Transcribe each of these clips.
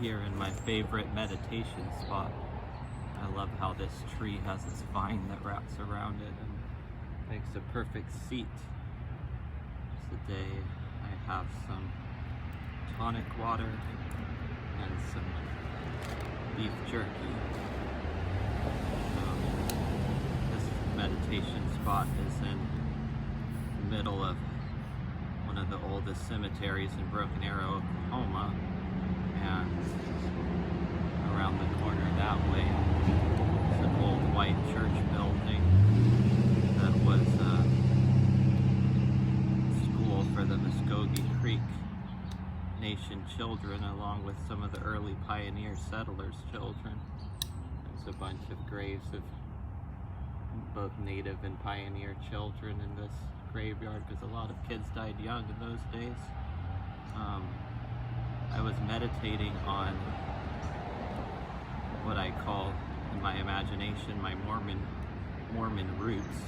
here in my favorite meditation spot. I love how this tree has this vine that wraps around it and makes a perfect seat. Today I have some tonic water and some beef jerky. This meditation spot is in the middle of one of the oldest cemeteries in Broken Arrow, Oklahoma, and around the corner that way is an old white church building that was a school for the Muskogee Creek Nation children, along with some of the early pioneer settlers' children. There's a bunch of graves of both native and pioneer children in this graveyard because a lot of kids died young in those days. I was meditating on what I call, in my imagination, my Mormon roots,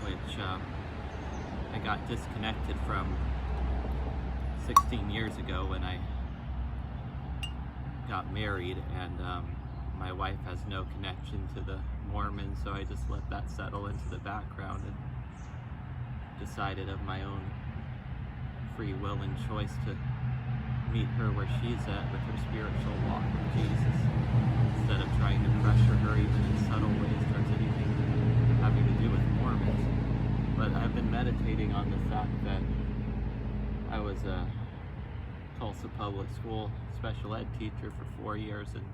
which I got disconnected from 16 years ago when I got married, and my wife has no connection to the Mormons, so I just let that settle into the background and decided of my own free will and choice to meet her where she's at with her spiritual walk with Jesus, instead of trying to pressure her even in subtle ways towards anything having to do with Mormons. But I've been meditating on the fact that I was a Tulsa public school special ed teacher for 4 years and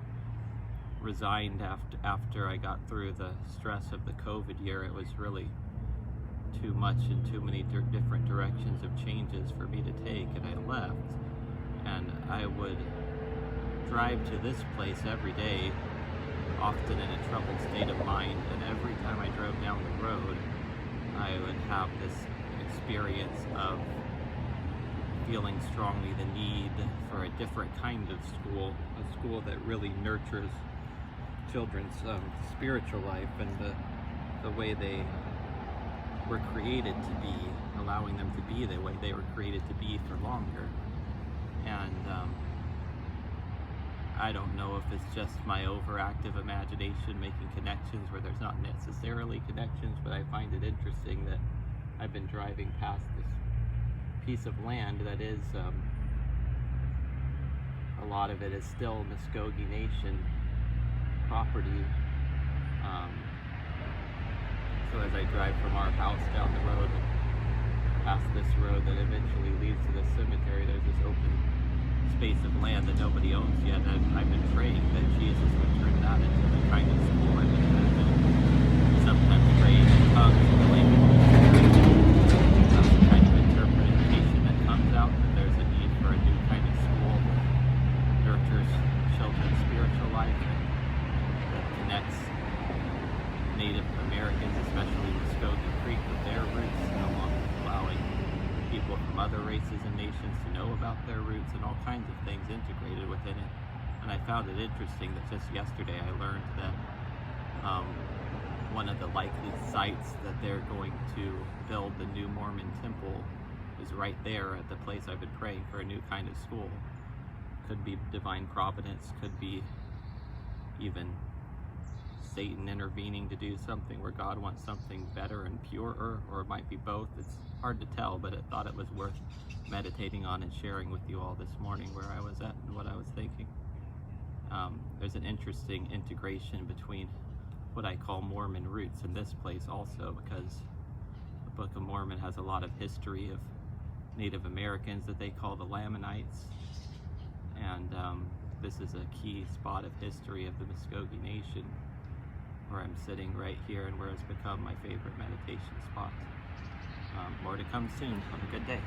resigned after I got through the stress of the COVID year. It was really too much and too many different directions of changes for me to take, and I left. And I would drive to this place every day, often in a troubled state of mind, and every time I drove down the road, I would have this experience of feeling strongly the need for a different kind of school, a school that really nurtures children's spiritual life and the way they were created to be, allowing them to be the way they were created to be for longer. And I don't know if it's just my overactive imagination making connections where there's not necessarily connections, but I find it interesting that I've been driving past this piece of land that is, a lot of it is still Muskogee Nation property. So as I drive from our house down the road past this road that eventually leads to the cemetery, there's this open space of land that nobody owns yet. And I've been praying that Jesus would turn that into the kind of school I've been imagining. Sometimes praying in tongues and the language of the Spirit. That's the kind of interpretation that comes out, that there's a need for a new kind of school that nurtures children's spiritual life and that connects Native Americans, especially Muskogee Creek, with their roots, along with allowing people from other races and nations to know about their roots and all kinds of things integrated within it. And I found it interesting that just yesterday I learned that one of the likely sites that they're going to build the new Mormon temple is right there at the place I've been praying for a new kind of school. Could be divine providence, could be even Satan intervening to do something where God wants something better and purer, or it might be both. It's hard to tell, but I thought it was worth meditating on and sharing with you all this morning where I was at and what I was thinking. There's an interesting integration between what I call Mormon roots in this place also, because the Book of Mormon has a lot of history of Native Americans that they call the Lamanites, and this is a key spot of history of the Muskogee Nation, where I'm sitting right here and where it's become my favorite meditation spot. More to come soon. Have a good day.